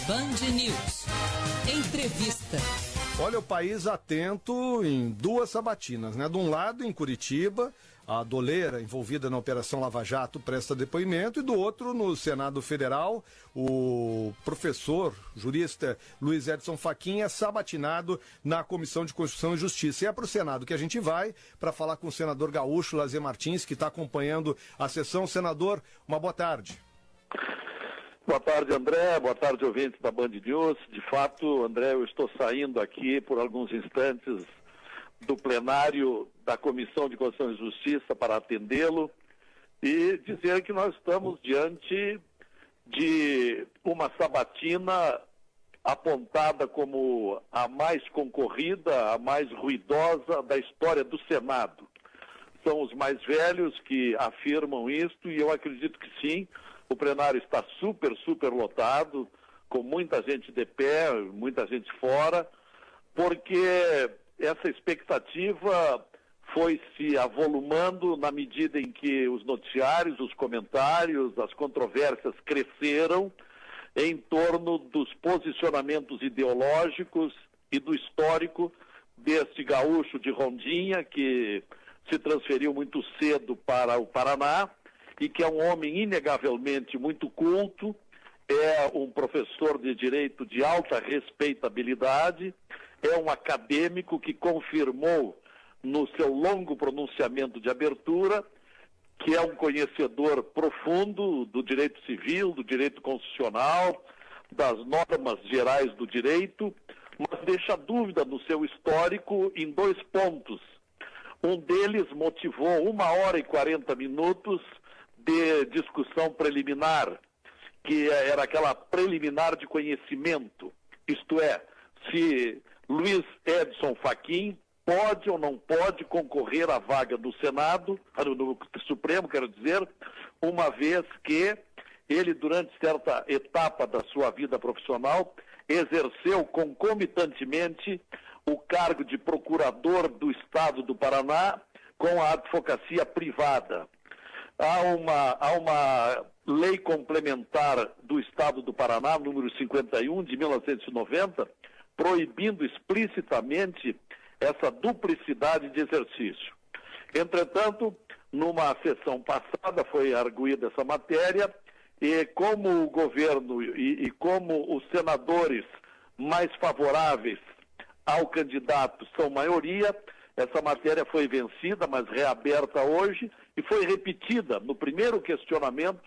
Band News. Entrevista. Olha, o país atento em duas sabatinas, né? De um lado, em Curitiba, a doleira envolvida na Operação Lava Jato presta depoimento, e do outro, no Senado Federal, o professor, jurista Luiz Edson Fachin é sabatinado na Comissão de Constituição e Justiça. E é para o Senado que a gente vai para falar com o senador gaúcho Lazer Martins, que está acompanhando a sessão. Senador, uma boa tarde. Boa tarde, André. Boa tarde, ouvintes da Band News. De fato, André, eu estou saindo aqui por alguns instantes do plenário da Comissão de Constituição e Justiça para atendê-lo e dizer que nós estamos diante de uma sabatina apontada como a mais concorrida, a mais ruidosa da história do Senado. São os mais velhos que afirmam isto e eu acredito que sim. O plenário está super lotado, com muita gente de pé, muita gente fora, porque essa expectativa foi se avolumando na medida em que os noticiários, os comentários, as controvérsias cresceram em torno dos posicionamentos ideológicos e do histórico deste gaúcho de Rondinha, que se transferiu muito cedo para o Paraná, e que é um homem inegavelmente muito culto, é um professor de direito de alta respeitabilidade, é um acadêmico que confirmou no seu longo pronunciamento de abertura que é um conhecedor profundo do direito civil, do direito constitucional, das normas gerais do direito, mas deixa dúvida no seu histórico em dois pontos. Um deles motivou 1h e 40 minutos de discussão preliminar, que era aquela preliminar de conhecimento, isto é, se Luiz Edson Fachin pode ou não pode concorrer à vaga do Senado, no Supremo, quero dizer, uma vez que ele, durante certa etapa da sua vida profissional, exerceu concomitantemente o cargo de procurador do Estado do Paraná com a advocacia privada. Há uma lei complementar do Estado do Paraná, número 51, de 1990, proibindo explicitamente essa duplicidade de exercício. Entretanto, numa sessão passada foi arguída essa matéria, e como o governo e como os senadores mais favoráveis ao candidato são maioria, essa matéria foi vencida, mas reaberta hoje, e foi repetida no primeiro questionamento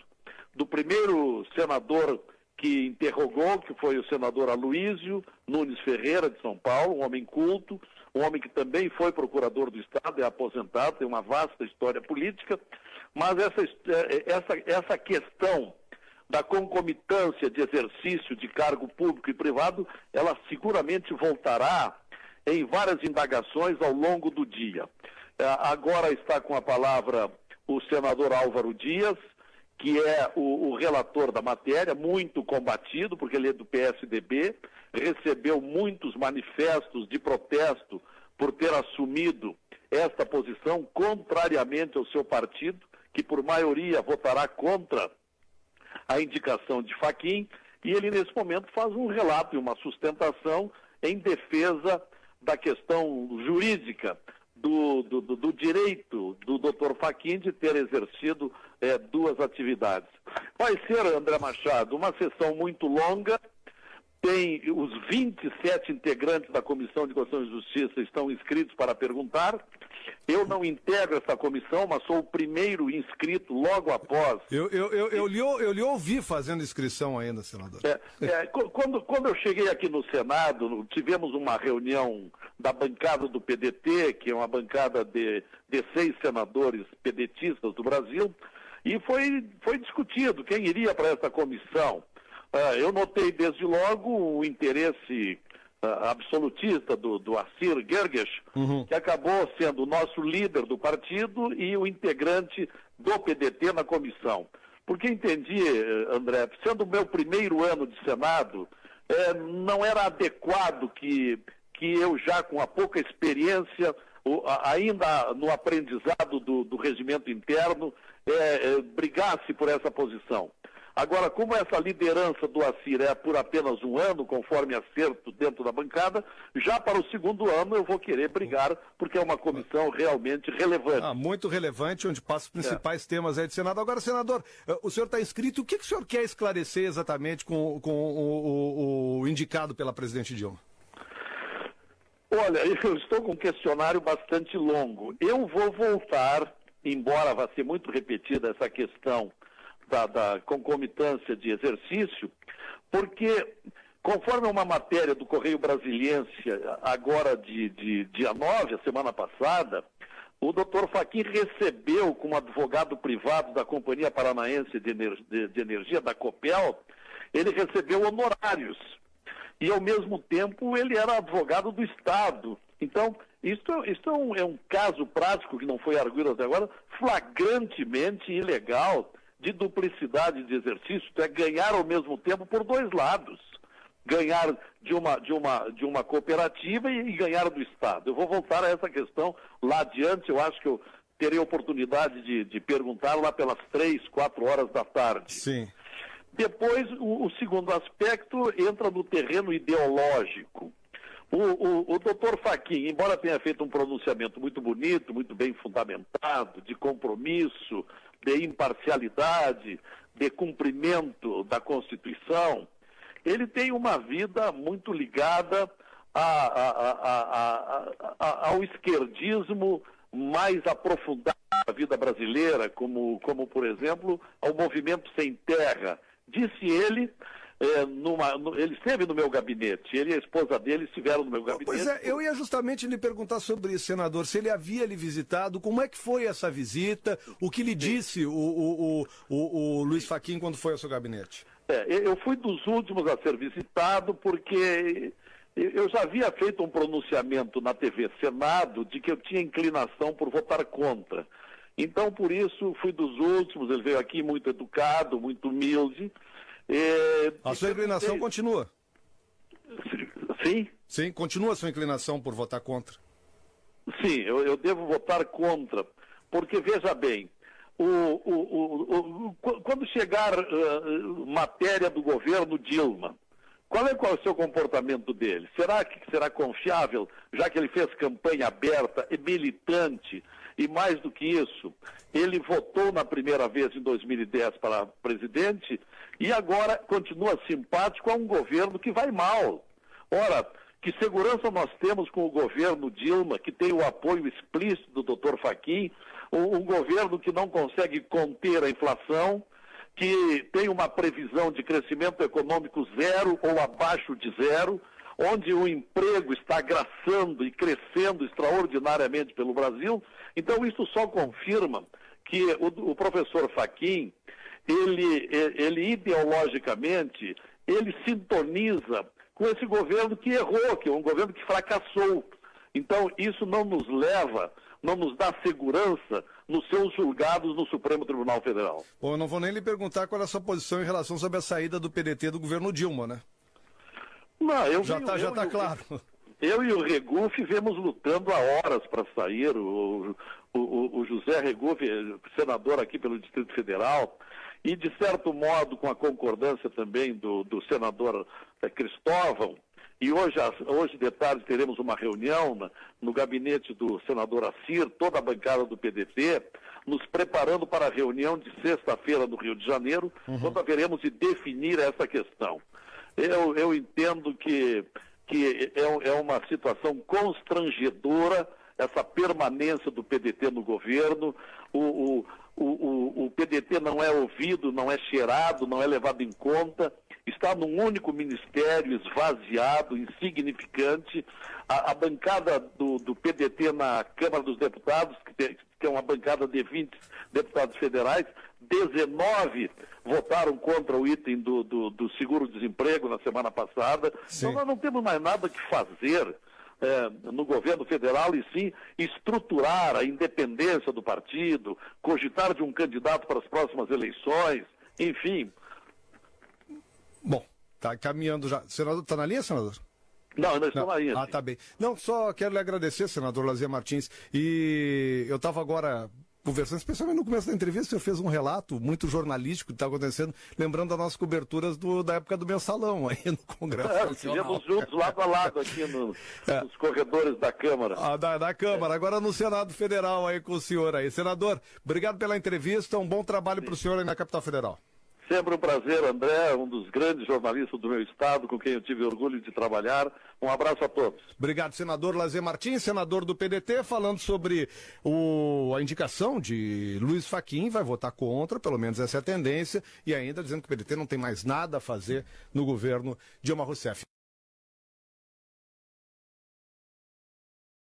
do primeiro senador que interrogou, que foi o senador Aloísio Nunes Ferreira, de São Paulo, um homem culto, um homem que também foi procurador do Estado, é aposentado, tem uma vasta história política, mas essa questão da concomitância de exercício de cargo público e privado, ela seguramente voltará em várias indagações ao longo do dia. Agora está com a palavra o senador Álvaro Dias, que é o relator da matéria, muito combatido, porque ele é do PSDB, recebeu muitos manifestos de protesto por ter assumido esta posição, contrariamente ao seu partido, que por maioria votará contra a indicação de Fachin, e ele nesse momento faz um relato e uma sustentação em defesa da questão jurídica do direito do Dr. Fachin de ter exercido duas atividades. Vai ser, André Machado, uma sessão muito longa. Tem os 27 integrantes da Comissão de Constituição e Justiça estão inscritos para perguntar. Eu não integro essa comissão, mas sou o primeiro inscrito logo após. Eu lhe ouvi fazendo inscrição ainda, senador. Quando eu cheguei aqui no Senado, tivemos uma reunião da bancada do PDT, que é uma bancada de 6 senadores pedetistas do Brasil, e foi discutido quem iria para essa comissão. Eu notei desde logo o interesse absolutista do Assir Gerges, que acabou sendo o nosso líder do partido e o integrante do PDT na comissão. Porque entendi, André, sendo o meu primeiro ano de Senado, não era adequado que eu já com a pouca experiência, ainda no aprendizado do regimento interno, brigasse por essa posição. Agora, como essa liderança do Assir é por apenas um ano, conforme acerto dentro da bancada, já para o segundo ano eu vou querer brigar, porque é uma comissão realmente relevante. Muito relevante, onde passa os principais temas aí de Senado. Agora, senador, o senhor está inscrito, o que o senhor quer esclarecer exatamente com o indicado pela presidente Dilma? Olha, eu estou com um questionário bastante longo. Eu vou voltar, embora vá ser muito repetida essa questão da concomitância de exercício, porque, conforme uma matéria do Correio Brasiliense, agora de dia 9, a semana passada, o doutor Fachin recebeu, como advogado privado da Companhia Paranaense de Energia, da Copel, ele recebeu honorários. E, ao mesmo tempo, ele era advogado do Estado. Então, isso é um caso prático, que não foi arguido até agora, flagrantemente ilegal, de duplicidade de exercício, é ganhar ao mesmo tempo por dois lados. Ganhar de uma cooperativa e ganhar do Estado. Eu vou voltar a essa questão lá adiante, eu acho que eu terei oportunidade de perguntar lá pelas 3, 4 horas da tarde. Sim. Depois, o segundo aspecto entra no terreno ideológico. O doutor Fachin, embora tenha feito um pronunciamento muito bonito, muito bem fundamentado, de compromisso, de imparcialidade, de cumprimento da Constituição, ele tem uma vida muito ligada ao esquerdismo mais aprofundado da vida brasileira, como, por exemplo, ao Movimento Sem Terra. Disse ele, ele esteve no meu gabinete, ele e a esposa dele estiveram no meu gabinete. Pois é, eu ia justamente lhe perguntar sobre isso, senador, se ele havia lhe visitado, como é que foi essa visita, o que lhe disse o Luiz Fachin quando foi ao seu gabinete? Eu fui dos últimos a ser visitado porque eu já havia feito um pronunciamento na TV Senado de que eu tinha inclinação por votar contra. Então, por isso, fui dos últimos, ele veio aqui muito educado, muito humilde. A sua inclinação continua? Sim? Sim, continua a sua inclinação por votar contra? Sim, eu devo votar contra, porque, veja bem, quando chegar matéria do governo Dilma, qual é o seu comportamento dele? Será que será confiável, já que ele fez campanha aberta e militante, e mais do que isso, ele votou na primeira vez em 2010 para presidente e agora continua simpático a um governo que vai mal. Ora, que segurança nós temos com o governo Dilma, que tem o apoio explícito do doutor Fachin, um governo que não consegue conter a inflação, que tem uma previsão de crescimento econômico zero ou abaixo de zero, onde o emprego está graçando e crescendo extraordinariamente pelo Brasil. Então, isso só confirma que o professor Fachin, ele ideologicamente, ele sintoniza com esse governo que errou, que é um governo que fracassou. Então, isso não nos leva, não nos dá segurança nos seus julgados no Supremo Tribunal Federal. Bom, eu não vou nem lhe perguntar qual é a sua posição em relação sobre a saída do PDT do governo Dilma, né? Não, já está claro. Eu e o Regufe vivemos lutando há horas para sair. O José Regufe, senador aqui pelo Distrito Federal, e de certo modo com a concordância também do senador Cristóvão, e hoje de tarde teremos uma reunião no gabinete do senador Assir, toda a bancada do PDT, nos preparando para a reunião de sexta-feira no Rio de Janeiro, quando haveremos de definir essa questão. Eu entendo que é uma situação constrangedora essa permanência do PDT no governo. O PDT não é ouvido, não é cheirado, não é levado em conta, está num único ministério esvaziado, insignificante. A bancada do PDT na Câmara dos Deputados, que é uma bancada de 20 deputados federais, 19 votaram contra o item do seguro-desemprego na semana passada. Sim. Então nós não temos mais nada que fazer no governo federal, e sim estruturar a independência do partido, cogitar de um candidato para as próximas eleições, enfim. Bom, está caminhando já. Senador, está na linha, senador? Não, ainda estou na linha. Ah, tá bem. Não, só quero lhe agradecer, senador Lazier Martins. E eu estava agora conversando, especialmente no começo da entrevista, o senhor fez um relato muito jornalístico do que está acontecendo, lembrando das nossas coberturas da época do mensalão aí no Congresso Nacional. Estivemos juntos lado a lado aqui nos corredores da Câmara. Da Câmara, agora no Senado Federal aí com o senhor aí. Senador, obrigado pela entrevista, um bom trabalho para o senhor aí na capital federal. Sempre um prazer, André, um dos grandes jornalistas do meu estado, com quem eu tive orgulho de trabalhar. Um abraço a todos. Obrigado, senador Lazer Martins, senador do PDT, falando sobre a indicação de Luiz Fachin, vai votar contra, pelo menos essa é a tendência, e ainda dizendo que o PDT não tem mais nada a fazer no governo Dilma Rousseff.